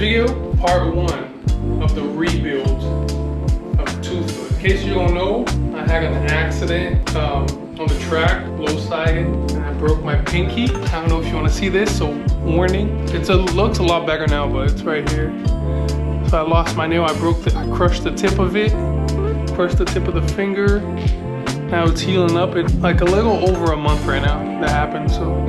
video, part 1 of the rebuild of 2-foot. In case you don't know, I had an accident on the track, low siding, and I broke my pinky. I don't know if you want to see this, so warning. It looks a lot better now, but it's right here. So I lost my nail. I crushed the tip of it, crushed the tip of the finger. Now it's healing up. It's like a little over a month right now that happened, so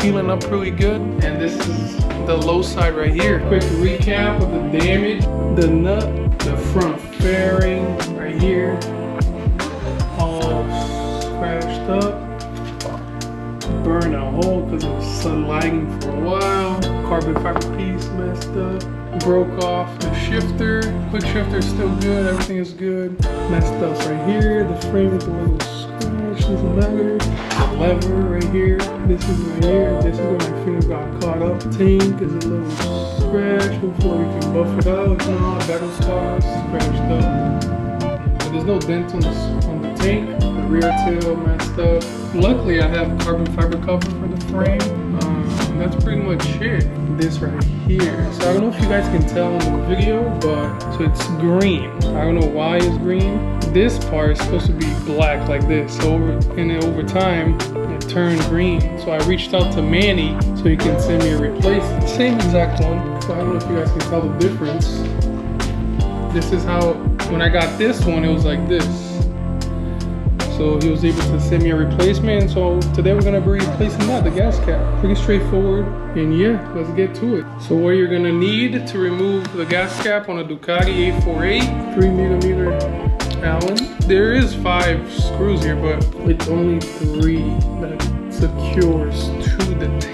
healing up really good. And this is the low side right here. Quick recap of the damage. The nut, the front fairing right here, all scratched up. Burned a hole because it was lagging for a while. Carbon fiber piece messed up. Broke off the shifter. Quick shifter is still good. Everything is good. Messed up right here. The frame is a little scratch. Doesn't matter. The lever right here. This is right here. This is where my finger got caught up. Tank is a little scratch. Hopefully we can buff it out. If not, battle scars scratched up. But there's no dent on the tank. The rear tail messed up. Luckily, I have carbon fiber cover for the frame. That's pretty much it. This right here. So I don't know if you guys can tell in the video, but so it's green. I don't know why it's green. This part is supposed to be black like this. So over time, it turned green. So I reached out to Manny so he can send me a replacement. Same exact one. So I don't know if you guys can tell the difference. This is how, when I got this one, it was like this. So he was able to send me a replacement. So today we're gonna be replacing that, the gas cap. Pretty straightforward. And yeah, let's get to it. So what you're gonna need to remove the gas cap on a Ducati 848, 3mm Allen. There is 5 screws here, but it's only 3 that secures to the tank.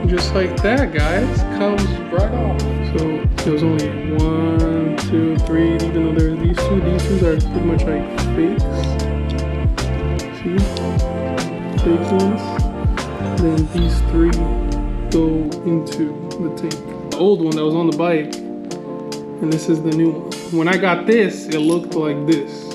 Just like that, guys, comes right off. So there's only 1, 2, 3, even though there's these two are pretty much like fakes. See? Fake ones. Then these 3 go into the tank. The old one that was on the bike, and this is the new one. When I got this, it looked like this.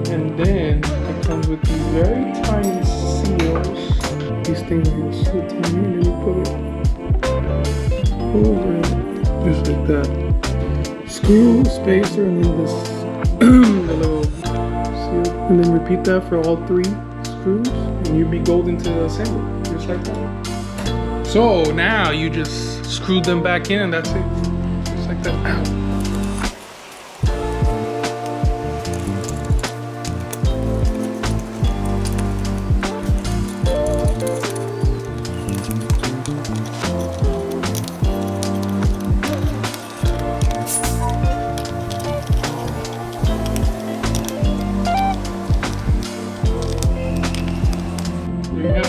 And then it comes with these very tiny seals. These things are so tiny, and then you put it over it, just like that. Screw, spacer, and then this the little seal. And then repeat that for all 3 screws, and you'll be golden to assemble, just like that. So now you just screw them back in, and that's it. Just like that. Ow.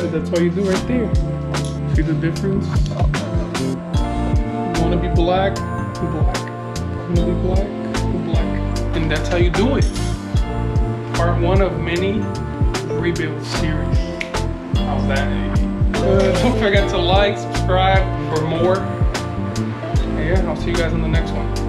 That's all you do right there. See the difference? You want to be black, be black. You want to be black, be black. And that's how you do it. Part 1 of many rebuild series. How's that? Don't forget to like, subscribe for more. And yeah, I'll see you guys in the next one.